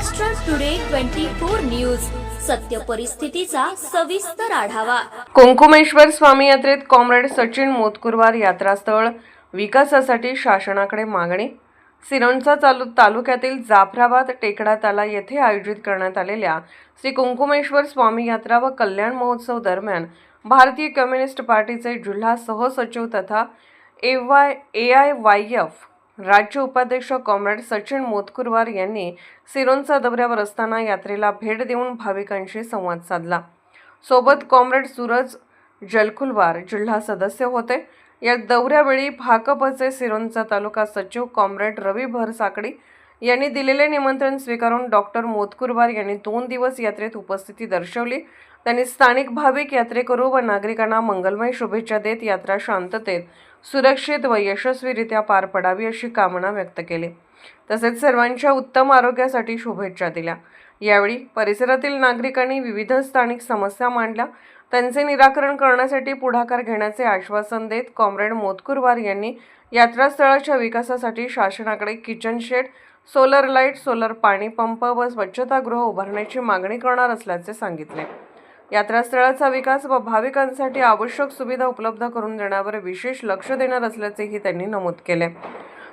Maharashtra today 24 news, सत्य परिस्थितीचा सविस्तर आढावा। कुंकुमेश्वर स्वामी यात्रेत कॉम्रेड सचिन मोतकुरवार यात्रास्थळ विकासासाठी शासनाकडे मागणी। सिरोंचा तालुक्यातील जाफराबाद टेकडा ताला येथे आयोजित करण्यात आलेल्या श्री कुंकुमेश्वर स्वामी यात्रा व कल्याण महोत्सव दरम्यान भारतीय कम्युनिस्ट पार्टीचे जिल्हा सहसचिव तथा AIYF राज्य उपाध्यक्ष कॉम्रेड सचिन मोतकुरवार यांनी सिरोंचा दौऱ्यावर असताना यात्रेला भेट देऊन भाविकांशी संवाद साधला। सोबत कॉम्रेड सूरज जलकुलवार जिल्हा सदस्य होते। या दौऱ्यावेळी भाकपचे सिरोंचा तालुका सचिव कॉम्रेड रवी भरसाकडी यांनी दिलेले निमंत्रण स्वीकारून डॉक्टर मोतकुरवार यांनी 2 दिवस यात्रेत उपस्थिती दर्शवली। त्यांनी स्थानिक भाविक यात्रेकरू व नागरिकांना मंगलमय शुभेच्छा देत यात्रा शांततेत सुरक्षित व यशस्वीरित्या पार पडावी अशी कामना व्यक्त केली। तसेच सर्वांच्या उत्तम आरोग्यासाठी शुभेच्छा दिल्या। यावेळी परिसरातील नागरिकांनी विविध स्थानिक समस्या मांडल्या। त्यांचे निराकरण करण्यासाठी पुढाकार घेण्याचे आश्वासन देत कॉम्रेड मोतकुरवार यांनी यात्रास्थळाच्या विकासासाठी शासनाकडे kitchen shed, solar light, solar पाणी पंप व स्वच्छतागृह उभारण्याची मागणी करणार असल्याचे सांगितले। यात्रास्थळाचा विकास व भाविकांसाठी आवश्यक सुविधा उपलब्ध करून देण्यावर विशेष लक्ष देणार असल्याचेही त्यांनी नमूद केले।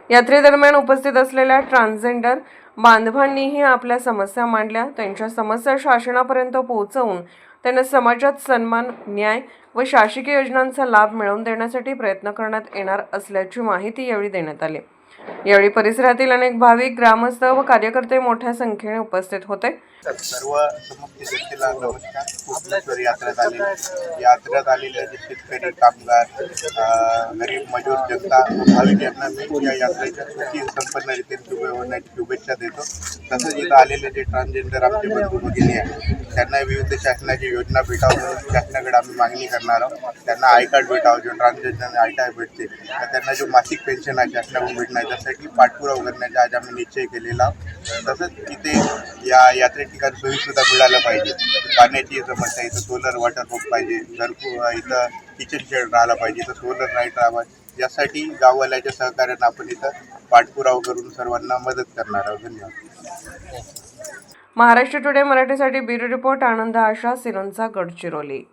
यात्रेदरम्यान उपस्थित असलेल्या ट्रान्सजेंडर बांधवांनीही आपल्या समस्या मांडल्या। त्यांच्या समस्या शासनापर्यंत पोहोचवून त्यांना समाजात सन्मान, न्याय व शासकीय योजनांचा लाभ मिळवून देण्यासाठी प्रयत्न करण्यात येणार असल्याची माहिती यावेळी देण्यात आली। यावेळी परिसरातील अनेक भाविक, ग्रामस्थ व कार्यकर्ते मोठ्या संख्येने उपस्थित होते। सर्व समुख जनतेला नमस्कार। कुंकुमेश्वर यात्रेत आलेले जे शेतकरी, कामगार, गरीब मजूर जनता भाविक यांना मी या यात्रेच्या सुखी संपन्न रीतीने होण्याची शुभेच्छा देतो। तसंच इथं आलेले जे ट्रान्सजेंडर आमचे बंधू भगिनी आहेत त्यांना विविध शासनाची योजना भेटावं म्हणून शासनाकडे आम्ही मागणी करणार आहोत। त्यांना आय कार्ड भेटावं, जो ट्रान्सजेंडरने आय कार्ड भेटते तर त्यांना जो मासिक पेन्शन आहे शासनाकडून भेटणार त्यासाठी पाठपुरावा करण्याचा आज आम्ही निश्चय केलेला आहोत। तसंच इथे या यात्रे ठिकाणी सोयीसुद्धा मिळायला पाहिजे। पाण्याची समस्या, इथं सोलर वॉटर पंप पाहिजे, इथं किचन शेड राहायला पाहिजे, इथं सोलर लाईट राहावा। यासाठी गाववाल्याच्या सहकार्याने आपण इथं पाठपुरावा करून सर्वांना मदत करणार आहोत। धन्यवाद। महाराष्ट्र टुडे मराठीसाठी ब्युरो रिपोर्ट आनंद आशा, सिरोंचा, गडचिरोली।